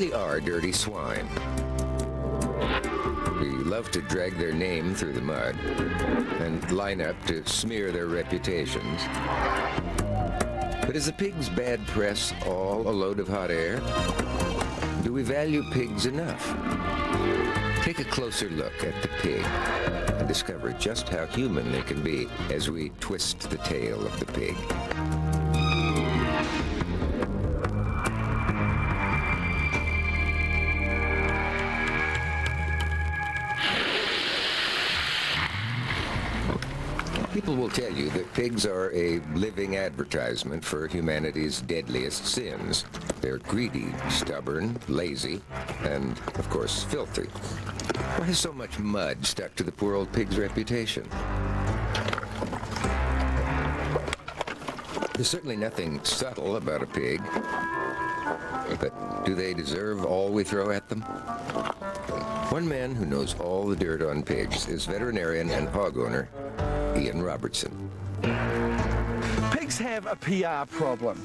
really are dirty swine. We love to drag their name through the mud and line up to smear their reputations. But is the pig's bad press all a load of hot air? Do we value pigs enough? Take a closer look at the pig and discover just how human they can be as we twist the tail of the pig. People will tell you that pigs are a living advertisement for humanity's deadliest sins. They're greedy, stubborn, lazy, and, of course, filthy. Why has so much mud stuck to the poor old pig's reputation? There's certainly nothing subtle about a pig. But do they deserve all we throw at them? One man who knows all the dirt on pigs is veterinarian and hog owner Ian Robertson. Pigs have a PR problem.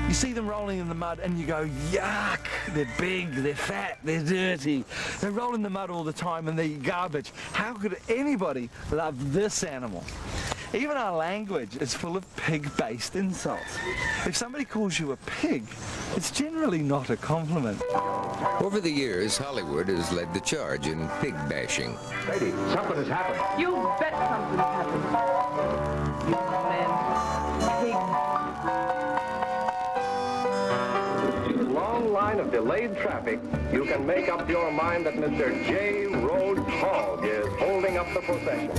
You see them rolling in the mud and you go, yuck, they're big, they're fat, they're dirty. They roll in the mud all the time and they're garbage. How could anybody love this animal? Even our language is full of pig-based insults. If somebody calls you a pig, it's generally not a compliment. Over the years, Hollywood has led the charge in pig bashing. Lady, something has happened. You bet something's happened. You man, pig. Long line of delayed traffic, you can make up your mind that Mr. J. Rhodes Hogg is holding up the procession.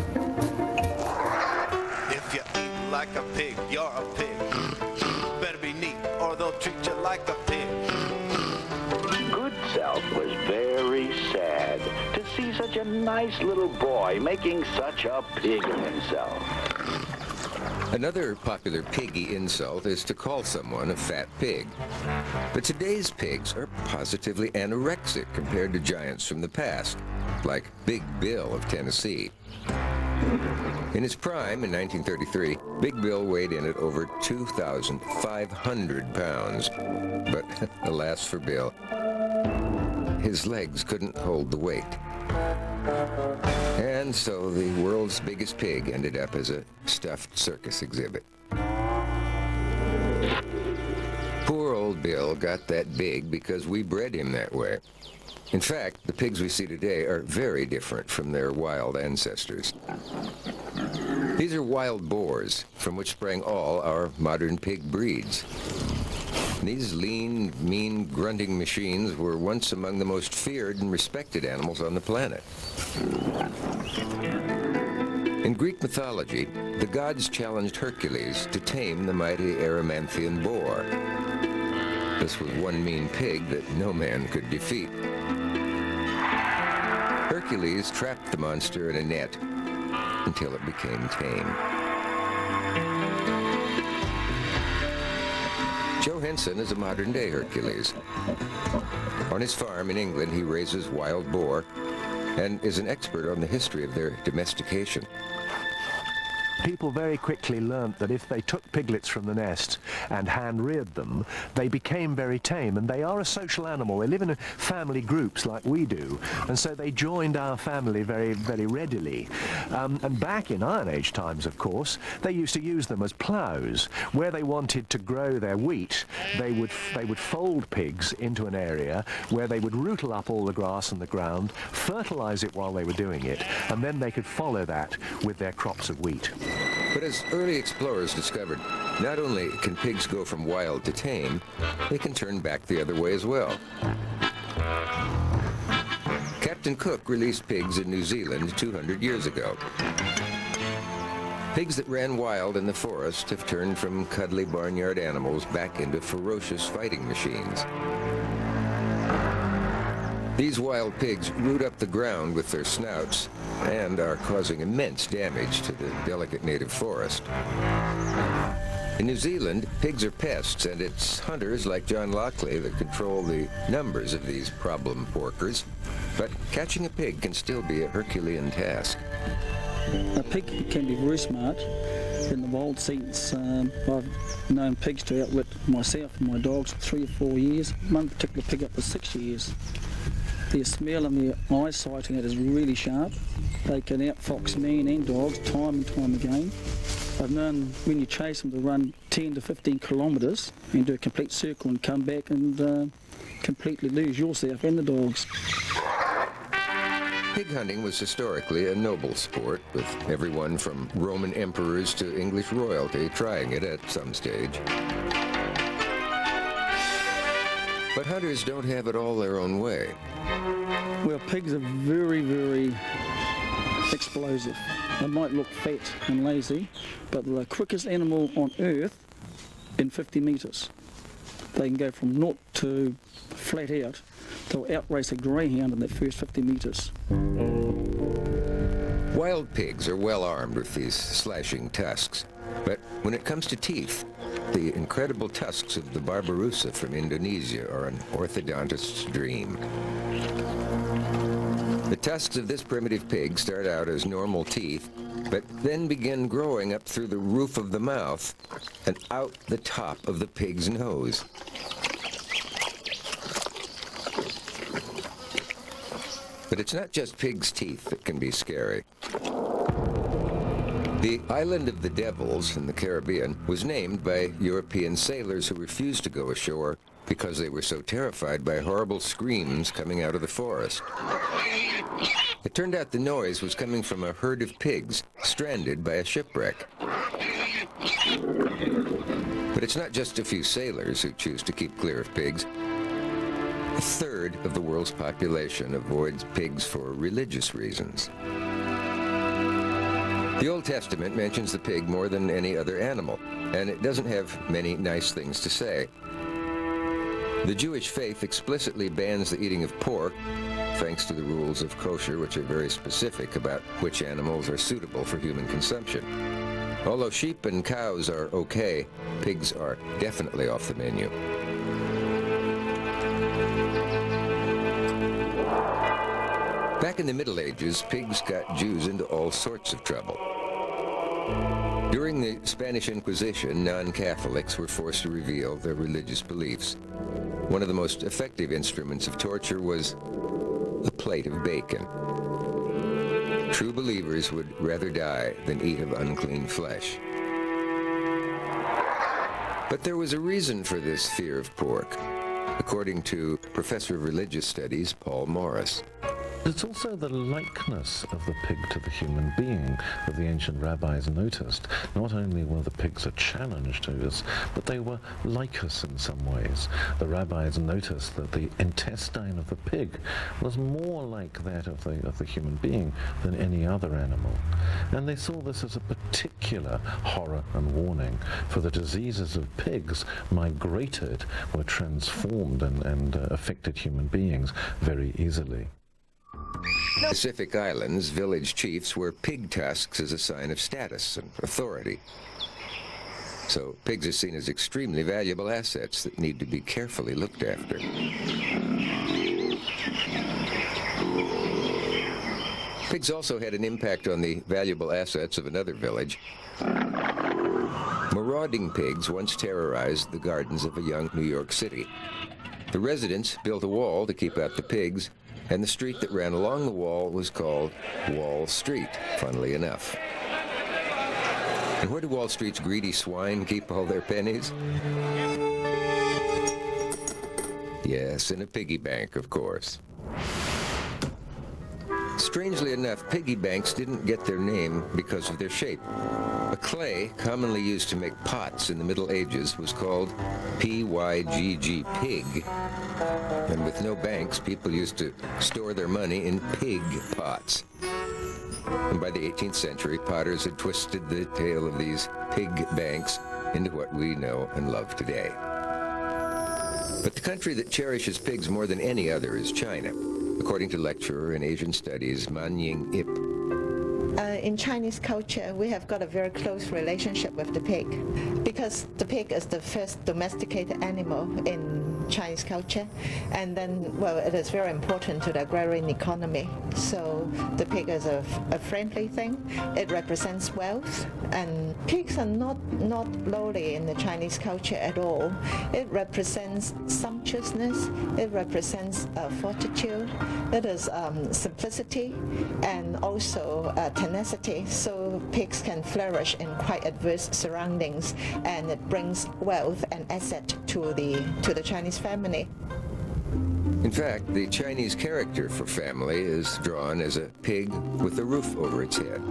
If you eat like a pig, you're a pig. Better be neat, or they'll treat you like a pig. Good Self was very sad to see such a nice little boy making such a pig of himself. Another popular piggy insult is to call someone a fat pig. But today's pigs are positively anorexic compared to giants from the past, like Big Bill of Tennessee. In his prime in 1933, Big Bill weighed in at over 2,500 pounds. But alas for Bill, his legs couldn't hold the weight. And so the world's biggest pig ended up as a stuffed circus exhibit. Poor old Bill got that big because we bred him that way. In fact, the pigs we see today are very different from their wild ancestors. These are wild boars, from which sprang all our modern pig breeds. These lean, mean, grunting machines were once among the most feared and respected animals on the planet. In Greek mythology, the gods challenged Hercules to tame the mighty Erymanthian boar. This was one mean pig that no man could defeat. Hercules trapped the monster in a net until it became tame. Joe Henson is a modern-day Hercules. On his farm in England, he raises wild boar and is an expert on the history of their domestication. People very quickly learnt that if they took piglets from the nest and hand-reared them, they became very tame, and they are a social animal. They live in family groups like we do, and so they joined our family very, very readily. And back in Iron Age times, of course, they used to use them as ploughs. Where they wanted to grow their wheat, they would fold pigs into an area where they would rootle up all the grass and the ground, fertilize it while they were doing it, and then they could follow that with their crops of wheat. But as early explorers discovered, not only can pigs go from wild to tame, they can turn back the other way as well. Captain Cook released pigs in New Zealand 200 years ago. Pigs that ran wild in the forest have turned from cuddly barnyard animals back into ferocious fighting machines. These wild pigs root up the ground with their snouts and are causing immense damage to the delicate native forest. In New Zealand, pigs are pests, and it's hunters like John Lockley that control the numbers of these problem porkers. But catching a pig can still be a Herculean task. A pig can be very smart, in the wild since I've known pigs to outwit myself and my dogs for 3 or 4 years. One particular pig up to 6 years. Their smell and their eyesight in it is really sharp. They can outfox men and dogs time and time again. I've known when you chase them to run 10 to 15 kilometres and do a complete circle and come back and completely lose yourself and the dogs. Pig hunting was historically a noble sport, with everyone from Roman emperors to English royalty trying it at some stage. But hunters don't have it all their own way. Well, pigs are very, very explosive. They might look fat and lazy, but they're the quickest animal on earth in 50 metres. They can go from 0 to flat out. They'll outrace a greyhound in that first 50 metres. Wild pigs are well armed with these slashing tusks, but when it comes to teeth, the incredible tusks of the Barbaroussa from Indonesia are an orthodontist's dream. The tusks of this primitive pig start out as normal teeth, but then begin growing up through the roof of the mouth and out the top of the pig's nose. But it's not just pigs' teeth that can be scary. The Island of the Devils in the Caribbean was named by European sailors who refused to go ashore because they were so terrified by horrible screams coming out of the forest. It turned out the noise was coming from a herd of pigs stranded by a shipwreck. But it's not just a few sailors who choose to keep clear of pigs. A third of the world's population avoids pigs for religious reasons. The Old Testament mentions the pig more than any other animal, and it doesn't have many nice things to say. The Jewish faith explicitly bans the eating of pork, thanks to the rules of kosher, which are very specific about which animals are suitable for human consumption. Although sheep and cows are okay, pigs are definitely off the menu. Back in the Middle Ages, pigs got Jews into all sorts of trouble. During the Spanish Inquisition, non-Catholics were forced to reveal their religious beliefs. One of the most effective instruments of torture was a plate of bacon. True believers would rather die than eat of unclean flesh. But there was a reason for this fear of pork, according to Professor of Religious Studies Paul Morris. It's also the likeness of the pig to the human being that the ancient rabbis noticed. Not only were the pigs a challenge to us, but they were like us in some ways. The rabbis noticed that the intestine of the pig was more like that of the human being than any other animal. And they saw this as a particular horror and warning, for the diseases of pigs migrated, were transformed and affected human beings very easily. Pacific Islands, village chiefs wear pig tusks as a sign of status and authority. So pigs are seen as extremely valuable assets that need to be carefully looked after. Pigs also had an impact on the valuable assets of another village. Marauding pigs once terrorized the gardens of a young New York City. The residents built a wall to keep out the pigs, and the street that ran along the wall was called Wall Street, funnily enough. And where do Wall Street's greedy swine keep all their pennies? Yes, in a piggy bank, of course. Strangely enough, piggy banks didn't get their name because of their shape. A clay commonly used to make pots in the Middle Ages was called P-Y-G-G, pig. And with no banks, people used to store their money in pig pots. And by the 18th century, potters had twisted the tale of these pig banks into what we know and love today. But the country that cherishes pigs more than any other is China, according to lecturer in Asian Studies Man Ying Ip. In Chinese culture, we have got a very close relationship with the pig because the pig is the first domesticated animal in Chinese culture. And then, well, it is very important to the agrarian economy. So the pig is a friendly thing. It represents wealth, and pigs are not lowly in the Chinese culture at all. It represents sumptuousness. It represents fortitude. It is simplicity and also tenacity. So pigs can flourish in quite adverse surroundings, and it brings wealth and asset to the Chinese family. In fact, the Chinese character for family is drawn as a pig with a roof over its head.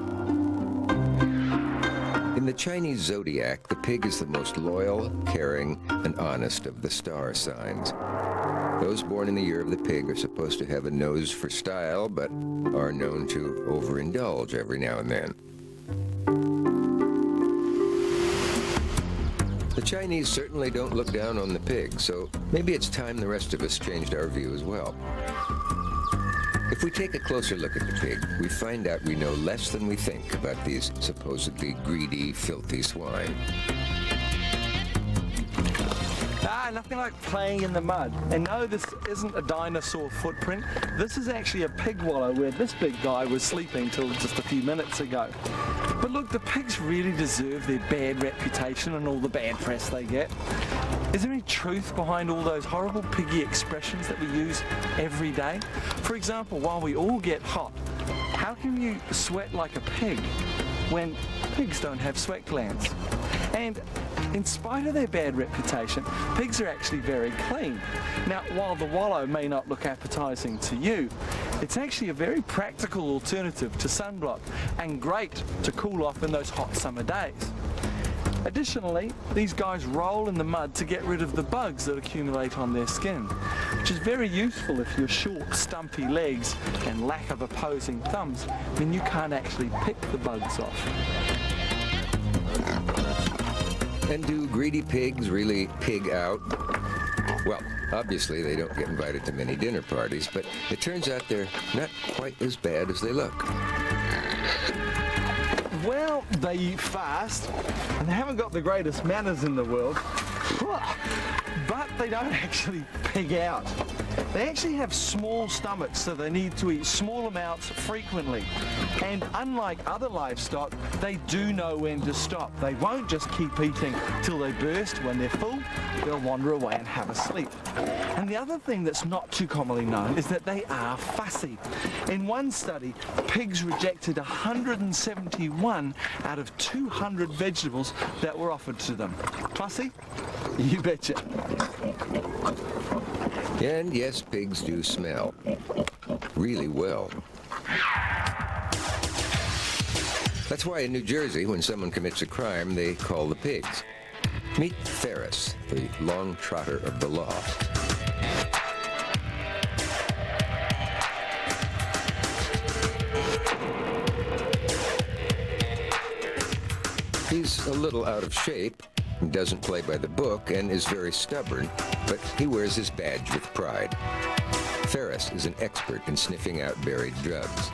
In the Chinese zodiac, the pig is the most loyal, caring, and honest of the star signs. Those born in the year of the pig are supposed to have a nose for style, but are known to overindulge every now and then. The Chinese certainly don't look down on the pig, so maybe it's time the rest of us changed our view as well. If we take a closer look at the pig, we find out we know less than we think about these supposedly greedy, filthy swine. Nothing like playing in the mud. And no, this isn't a dinosaur footprint. This is actually a pig wallow where this big guy was sleeping till just a few minutes ago. But look, the pigs really deserve their bad reputation and all the bad press they get. Is there any truth behind all those horrible piggy expressions that we use every day? For example, while we all get hot, how can you sweat like a pig when pigs don't have sweat glands? And in spite of their bad reputation, pigs are actually very clean. Now, while the wallow may not look appetizing to you, it's actually a very practical alternative to sunblock and great to cool off in those hot summer days. Additionally, these guys roll in the mud to get rid of the bugs that accumulate on their skin, which is very useful if your short, stumpy legs and lack of opposing thumbs mean you can't actually pick the bugs off. And do greedy pigs really pig out? Well, obviously they don't get invited to many dinner parties, but it turns out they're not quite as bad as they look. Well, they eat fast, and they haven't got the greatest manners in the world, but they don't actually pig out. They actually have small stomachs, so they need to eat small amounts frequently. And unlike other livestock, they do know when to stop. They won't just keep eating till they burst. When they're full, they'll wander away and have a sleep. And the other thing that's not too commonly known is that they are fussy. In one study, pigs rejected 171 out of 200 vegetables that were offered to them. Fussy? You betcha. And yes, pigs do smell really well. That's why in New Jersey, when someone commits a crime, they call the pigs. Meet Ferris, the long trotter of the law. He's a little out of shape, doesn't play by the book, and is very stubborn, but he wears his badge with pride. Ferris is an expert in sniffing out buried drugs.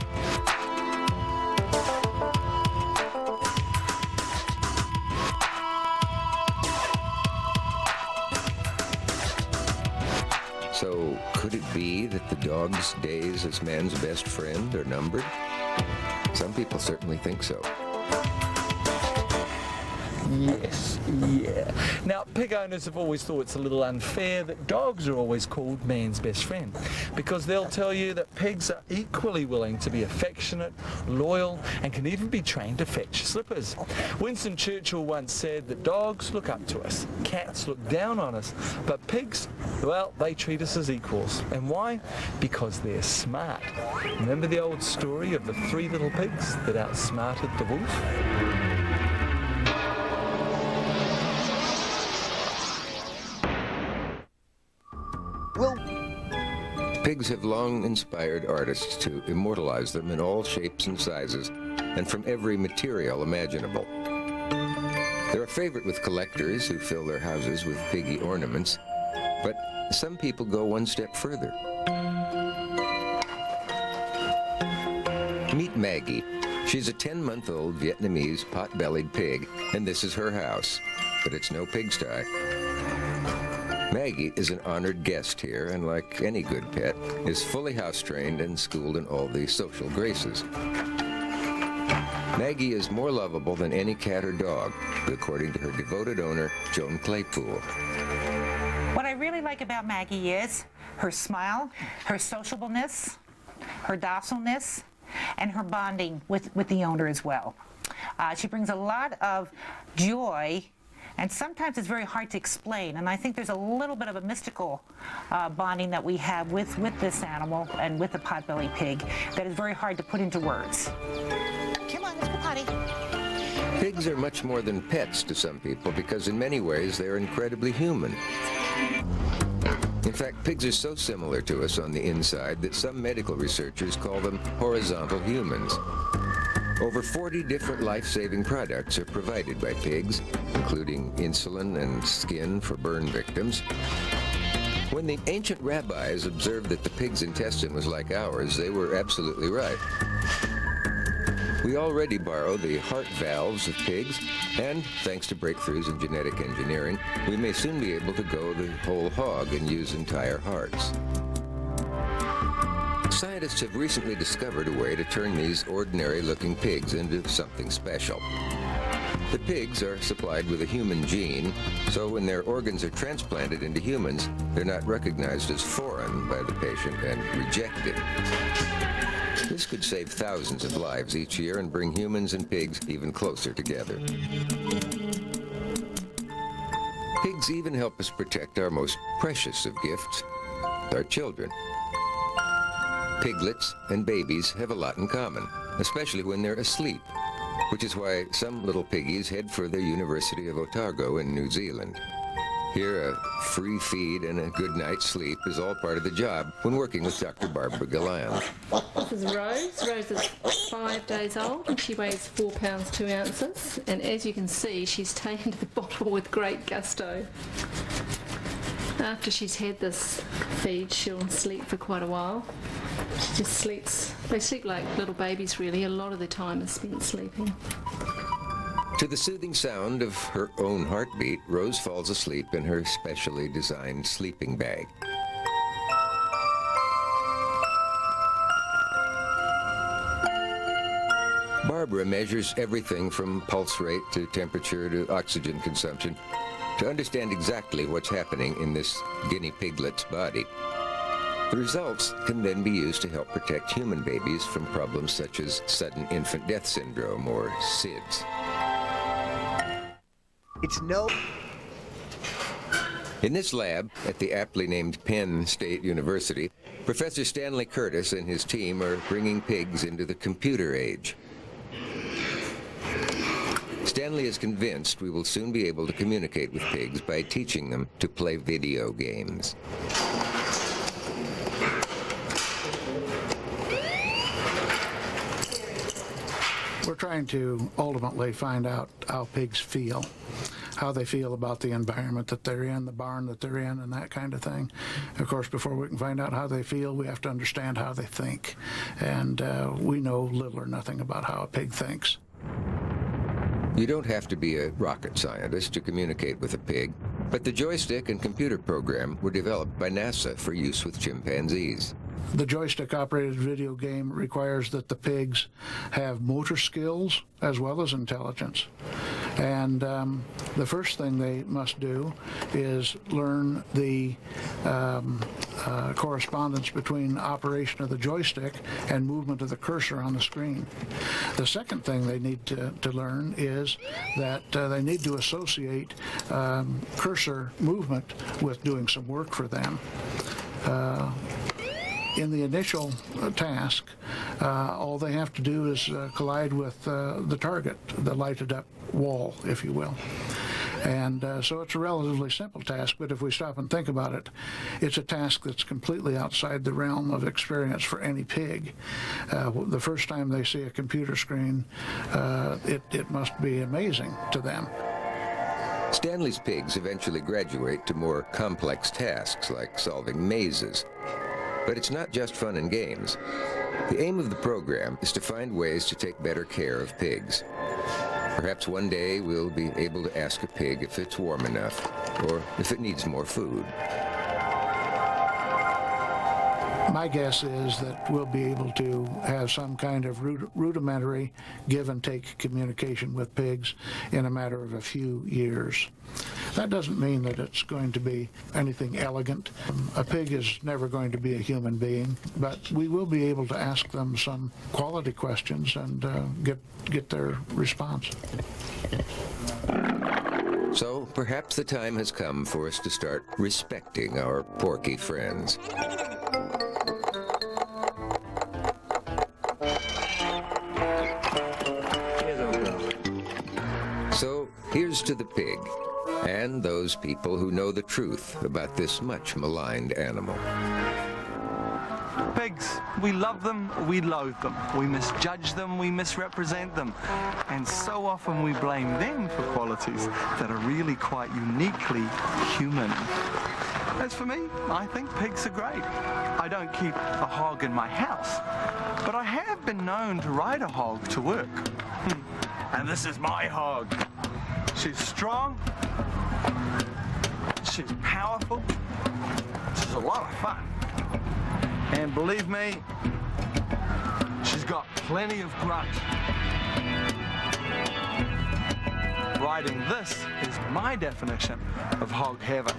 So, could it be that the dog's days as man's best friend are numbered? Some people certainly think so. Yes, yeah. Now, pig owners have always thought it's a little unfair that dogs are always called man's best friend, because they'll tell you that pigs are equally willing to be affectionate, loyal, and can even be trained to fetch slippers. Winston Churchill once said that dogs look up to us, cats look down on us, but pigs, well, they treat us as equals. And why? Because they're smart. Remember the old story of the three little pigs that outsmarted the wolf? Pigs have long inspired artists to immortalize them in all shapes and sizes, and from every material imaginable. They're a favorite with collectors who fill their houses with piggy ornaments, but some people go one step further. Meet Maggie. She's a 10-month-old Vietnamese pot-bellied pig, and this is her house, but it's no pigsty. Maggie is an honored guest here, and like any good pet, is fully house-trained and schooled in all the social graces. Maggie is more lovable than any cat or dog, according to her devoted owner, Joan Claypool. What I really like about Maggie is her smile, her sociableness, her docileness, and her bonding with the owner as well. She brings a lot of joy, and sometimes it's very hard to explain, and I think there's a little bit of a mystical bonding that we have with this animal and with the potbelly pig that is very hard to put into words. Come on, let's go potty. Pigs are much more than pets to some people because in many ways they're incredibly human. In fact, pigs are so similar to us on the inside that some medical researchers call them horizontal humans. Over 40 different life-saving products are provided by pigs, including insulin and skin for burn victims. When the ancient rabbis observed that the pig's intestine was like ours, they were absolutely right. We already borrow the heart valves of pigs, and thanks to breakthroughs in genetic engineering, we may soon be able to go the whole hog and use entire hearts. Scientists have recently discovered a way to turn these ordinary-looking pigs into something special. The pigs are supplied with a human gene, so when their organs are transplanted into humans, they're not recognized as foreign by the patient and rejected. This could save thousands of lives each year and bring humans and pigs even closer together. Pigs even help us protect our most precious of gifts, our children. Piglets and babies have a lot in common, especially when they're asleep, which is why some little piggies head for the University of Otago in New Zealand. Here, a free feed and a good night's sleep is all part of the job when working with Dr. Barbara Galland. This is Rose. Rose is 5 days old and she weighs 4 pounds 2 ounces. And as you can see, she's taken to the bottle with great gusto. After she's had this feed, she'll sleep for quite a while. She just sleeps. They sleep like little babies, really. A lot of their time is spent sleeping. To the soothing sound of her own heartbeat, Rose falls asleep in her specially designed sleeping bag. Barbara measures everything from pulse rate to temperature to oxygen consumption to understand exactly what's happening in this guinea piglet's body. The results can then be used to help protect human babies from problems such as sudden infant death syndrome or SIDS. In this lab at the aptly named Penn State University, Professor Stanley Curtis and his team are bringing pigs into the computer age. Stanley is convinced we will soon be able to communicate with pigs by teaching them to play video games. We're trying to ultimately find out how pigs feel, how they feel about the environment that they're in, the barn that they're in, and that kind of thing. Of course, before we can find out how they feel, we have to understand how they think. And we know little or nothing about how a pig thinks. You don't have to be a rocket scientist to communicate with a pig, but the joystick and computer program were developed by NASA for use with chimpanzees. The joystick-operated video game requires that the pigs have motor skills as well as intelligence. And the first thing they must do is learn the correspondence between operation of the joystick and movement of the cursor on the screen. The second thing they need to learn is that they need to associate cursor movement with doing some work for them. In the initial task, all they have to do is collide with the target, the lighted up wall, if you will. And so it's a relatively simple task, but if we stop and think about it, it's a task that's completely outside the realm of experience for any pig. The first time they see a computer screen, it must be amazing to them. Stanley's pigs eventually graduate to more complex tasks like solving mazes. But it's not just fun and games. The aim of the program is to find ways to take better care of pigs. Perhaps one day we'll be able to ask a pig if it's warm enough, or if it needs more food. My guess is that we'll be able to have some kind of rudimentary give and take communication with pigs in a matter of a few years. That doesn't mean that it's going to be anything elegant. A pig is never going to be a human being, but we will be able to ask them some quality questions and get their response. So perhaps the time has come for us to start respecting our porky friends. So here's to the pig, and those people who know the truth about this much maligned animal. Pigs, we love them, we loathe them, we misjudge them, we misrepresent them, and so often we blame them for qualities that are really quite uniquely human. As for me, I think pigs are great. I don't keep a hog in my house, but I have been known to ride a hog to work. And this is my hog. She's strong, she's powerful, she's a lot of fun. And believe me, she's got plenty of grunt. Riding this is my definition of hog heaven.